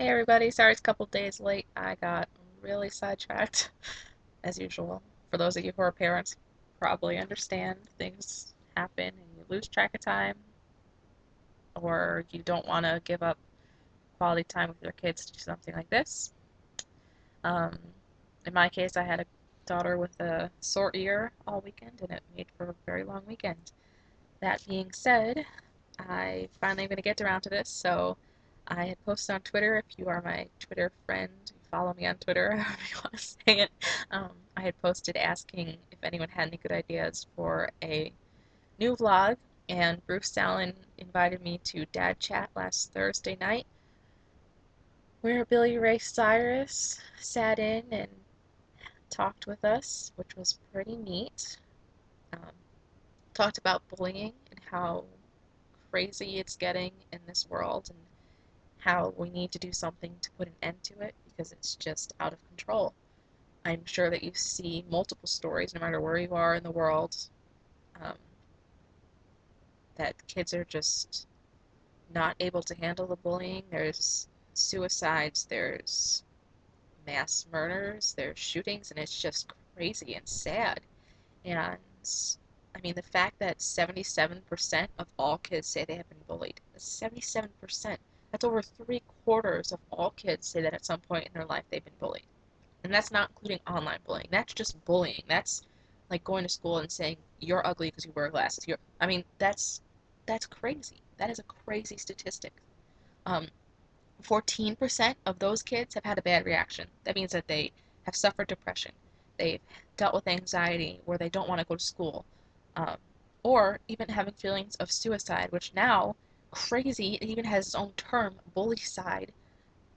Hey everybody, sorry it's a couple days late. I got really sidetracked, as usual. For those of you who are parents, probably understand things happen and you lose track of time, or you don't want to give up quality time with your kids to do something like this. Um, in my case, I had a daughter with a sore ear all weekend, and it made for a very long weekend. That being said, I finally am going to get around to this, so I had posted on Twitter. If you are my Twitter friend, follow me on Twitter, however you want to say it. I had posted asking if anyone had any good ideas for a new vlog, and Bruce Allen invited me to Dad Chat last Thursday night, where Billy Ray Cyrus sat in and talked with us, which was pretty neat. Um, Talked about bullying and how crazy it's getting in this world and how we need to do something to put an end to it because it's just out of control. I'm sure that you see multiple stories, no matter where you are in the world, um, that kids are just not able to handle the bullying. There's suicides, there's mass murders, there's shootings, and it's just crazy and sad. And I mean, the fact that 77% of all kids say they have been bullied, 77%, that's over three-quarters of all kids say that at some point in their life they've been bullied. And that's not including online bullying. That's just bullying. That's like going to school and saying you're ugly because you wear glasses. I mean, that's crazy. That is a crazy statistic. Um, 14% of those kids have had a bad reaction. That means that they have suffered depression. They've dealt with anxiety where they don't want to go to school. Um, or even having feelings of suicide, which now, crazy, it even has its own term, bully side.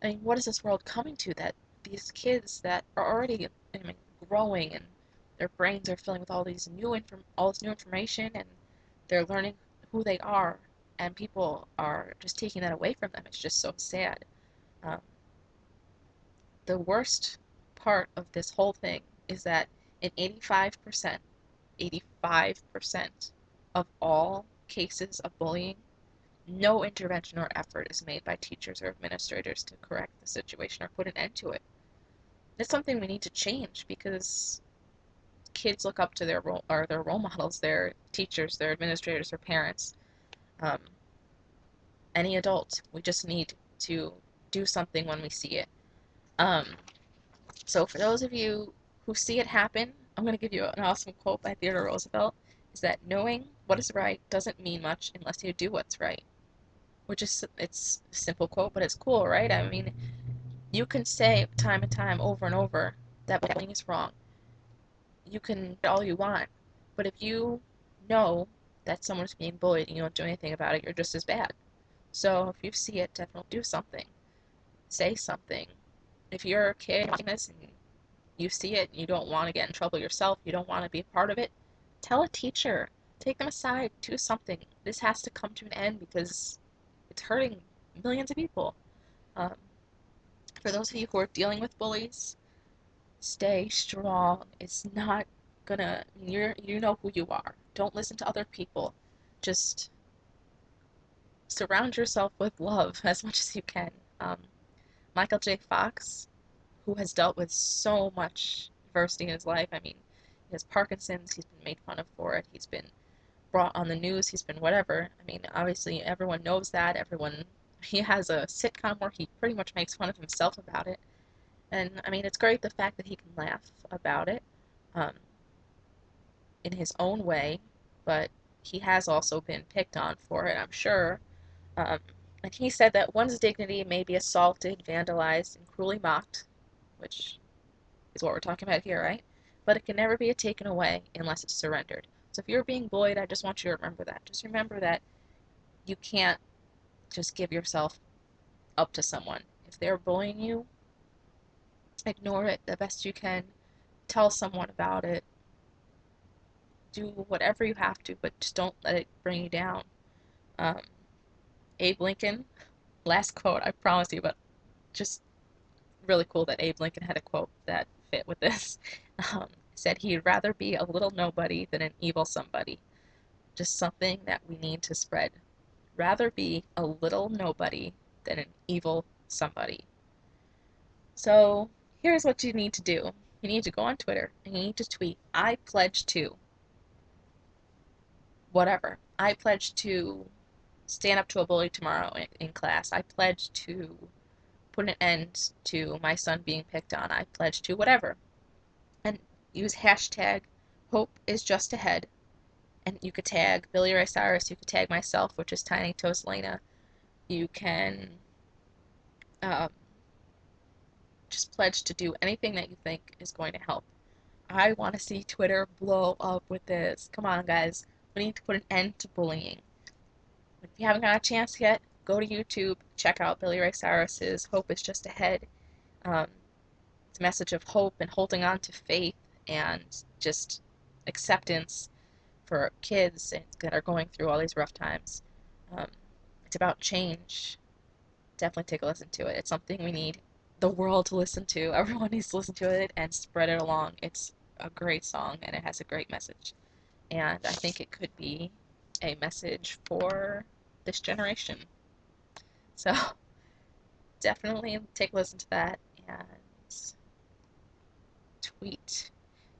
I mean, what is this world coming to that these kids that are already, I mean, growing and their brains are filling with all this new information and they're learning who they are and people are just taking that away from them. It's just so sad. Um, the worst part of this whole thing is that in 85% of all cases of bullying, no intervention or effort is made by teachers or administrators to correct the situation or put an end to it. It's something we need to change because kids look up to their role models, their teachers, their administrators, their parents, um, any adult. We just need to do something when we see it. Um, So for those of you who see it happen, I'm going to give you an awesome quote by Theodore Roosevelt, is that knowing what is right doesn't mean much unless you do what's right. Which is, it's a simple quote, but it's cool, right? I mean, you can say time and time over and over that bullying is wrong. You can all you want, but if you know that someone's being bullied and you don't do anything about it, you're just as bad. So if you see it, definitely do something. Say something. If you're a kid watching this and you see it and you don't want to get in trouble yourself, you don't want to be a part of it, tell a teacher. Take them aside. Do something. This has to come to an end because it's hurting millions of people. Um, for those of you who are dealing with bullies, stay strong. It's not gonna. You know who you are. Don't listen to other people. Just surround yourself with love as much as you can. Um, Michael J. Fox, who has dealt with so much adversity in his life. I mean, he has Parkinson's, he's been made fun of for it, he's been brought on the news, he's been whatever. I mean, obviously everyone knows that. He has a sitcom where he pretty much makes fun of himself about it. And I mean, it's great the fact that he can laugh about it um, in his own way, but he has also been picked on for it, I'm sure. Um, and he said that one's dignity may be assaulted, vandalized, and cruelly mocked, which is what we're talking about here, right? But it can never be taken away unless it's surrendered. So if you're being bullied, I just want you to remember that. Just remember that you can't just give yourself up to someone. If they're bullying you, ignore it the best you can. Tell someone about it. Do whatever you have to, but just don't let it bring you down. Um, Abe Lincoln, last quote, I promise you, but just really cool that Abe Lincoln had a quote that fit with this. Said he'd rather be a little nobody than an evil somebody. Just something that we need to spread. Rather be a little nobody than an evil somebody. So here's what you need to do. You need to go on Twitter and you need to tweet, I pledge to whatever. I pledge to stand up to a bully tomorrow in class. I pledge to put an end to my son being picked on. I pledge to whatever. And use hashtag hope is just ahead. And you could tag Billy Ray Cyrus. You could tag myself, which is Tiny Toast Lena. You can um, just pledge to do anything that you think is going to help. I want to see Twitter blow up with this. Come on, guys. We need to put an end to bullying. If you haven't got a chance yet, go to YouTube, check out Billy Ray Cyrus's Hope is Just Ahead. Um, it's a message of hope and holding on to faith and just acceptance for kids that are going through all these rough times. Um, it's about change. Definitely take a listen to it. It's something we need the world to listen to. Everyone needs to listen to it and spread it along. It's a great song and it has a great message. And I think it could be a message for this generation. So definitely take a listen to that and tweet.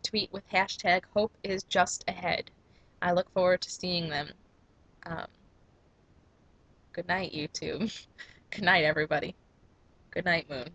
Tweet with hashtag hope is just ahead. I look forward to seeing them. Um, good night, YouTube. Good night, everybody. Good night, Moon.